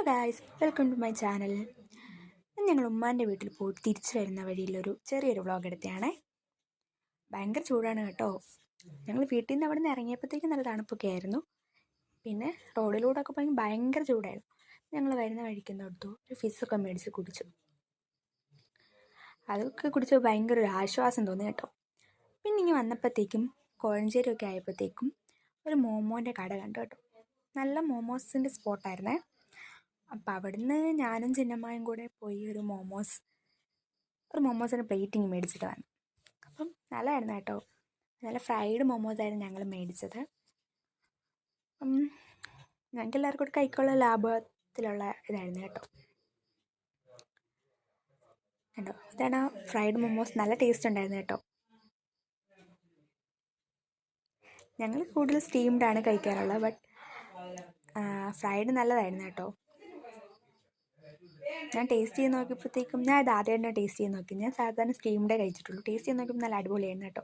Guys, welcome to my channel. ഞങ്ങൾ ഉമ്മാൻ്റെ വീട്ടിൽ പോയിട്ട് തിരിച്ചു വരുന്ന വഴിയിലൊരു ചെറിയൊരു വ്ളോഗ് എടുത്തതാണേ. ഭയങ്കര ചൂടാണ് കേട്ടോ. ഞങ്ങൾ വീട്ടിൽ നിന്ന് അവിടെ നിന്ന് ഇറങ്ങിയപ്പോഴത്തേക്കും നല്ല തണുപ്പൊക്കെ ആയിരുന്നു. പിന്നെ റോഡിലൂടെ ഒക്കെ പോയി ഭയങ്കര ചൂടായിരുന്നു. ഞങ്ങൾ വരുന്ന വഴിക്കെന്നെടുത്തു ഒരു ഫിസ്സൊക്കെ മേടിച്ച് കുടിച്ചു. അതൊക്കെ കുടിച്ച് ഭയങ്കര ഒരു ആശ്വാസം തോന്നി കേട്ടോ. പിന്നെ ഇങ്ങനെ വന്നപ്പോഴത്തേക്കും കോഴഞ്ചേരിയൊക്കെ ആയപ്പോഴത്തേക്കും ഒരു മോമോൻ്റെ കട കണ്ടു കേട്ടോ. നല്ല മോമോസിൻ്റെ സ്പോട്ടായിരുന്നേ. അപ്പം അവിടുന്ന് ഞാനും ചിന്നമ്മയും കൂടെ പോയി ഒരു മോമോസിൻ്റെ പ്ലേറ്റിങ് മേടിച്ചിട്ട് വന്നു. അപ്പം നല്ലതായിരുന്നു കേട്ടോ. നല്ല ഫ്രൈഡ് മോമോസായിരുന്നു ഞങ്ങൾ മേടിച്ചത്. ഞങ്ങൾക്ക് എല്ലാവർക്കും കൂടെ കഴിക്കാനുള്ള ലാഭത്തിലുള്ള ഇതായിരുന്നു കേട്ടോ. ഇതാണ് ഫ്രൈഡ് മോമോസ്. നല്ല ടേസ്റ്റ് ഉണ്ടായിരുന്നു കേട്ടോ. ഞങ്ങൾ കൂടുതൽ സ്റ്റീംഡാണ് കഴിക്കാറുള്ളത്. ബട്ട് ഫ്രൈഡ് നല്ലതായിരുന്നു കേട്ടോ. ഞാൻ ടേസ്റ്റ് ചെയ്ത് നോക്കിയപ്പോഴത്തേക്കും ഞാൻ ഇത് ആദ്യമായിട്ട് ടേസ്റ്റ് ചെയ്ത് നോക്കി. ഞാൻ സാധാരണ സ്റ്റീംഡേ കഴിച്ചിട്ടുള്ളൂ. ടേസ്റ്റ് ചെയ്ത് നോക്കിയപ്പോൾ നല്ല അടിപൊളിയായിരുന്നു കേട്ടോ.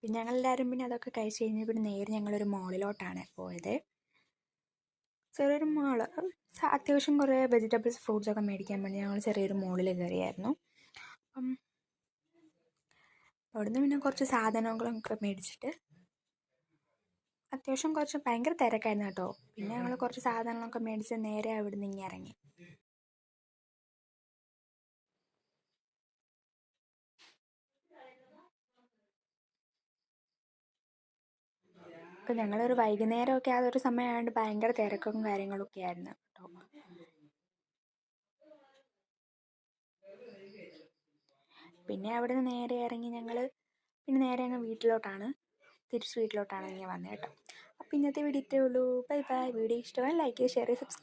പിന്നെ ഞങ്ങളെല്ലാവരും പിന്നെ അതൊക്കെ കഴിച്ച് കഴിഞ്ഞ് പിന്നെ നേരെ ഞങ്ങളൊരു മോളിലോട്ടാണ് പോയത്. ചെറിയൊരു മോള്, അത്യാവശ്യം കുറേ വെജിറ്റബിൾസ് ഫ്രൂട്ട്സൊക്കെ മേടിക്കാൻ വേണ്ടി ഞങ്ങൾ ചെറിയൊരു മോളിൽ കയറിയായിരുന്നു. അപ്പം അവിടുന്ന് പിന്നെ കുറച്ച് സാധനങ്ങളൊക്കെ മേടിച്ചിട്ട് അത്യാവശ്യം കുറച്ച് ഭയങ്കര തിരക്കായിരുന്നു കേട്ടോ. പിന്നെ ഞങ്ങൾ കുറച്ച് സാധനങ്ങളൊക്കെ മേടിച്ച് നേരെ അവിടുന്ന് ഇങ്ങനെ ഇറങ്ങി. ഇപ്പം ഞങ്ങളൊരു വൈകുന്നേരമൊക്കെ അതൊരു സമയമായതുകൊണ്ട് ഭയങ്കര തിരക്കും കാര്യങ്ങളൊക്കെ ആയിരുന്നു കേട്ടോ. പിന്നെ അവിടെ നിന്ന് നേരെ ഇറങ്ങി ഞങ്ങൾ പിന്നെ നേരെ അങ്ങ് തിരിച്ച് വീട്ടിലോട്ടാണ് ഇങ്ങനെ വന്നത് കേട്ടോ. അപ്പോൾ ഇന്നത്തെ വീഡിയോ ഇത്രയേ ഉള്ളൂ. Bye bye. വീഡിയോ ഇഷ്ടമായി ലൈക്ക് ചെയ്യുക, ഷെയർ ചെയ്യുക, സബ്സ്ക്രൈബ്.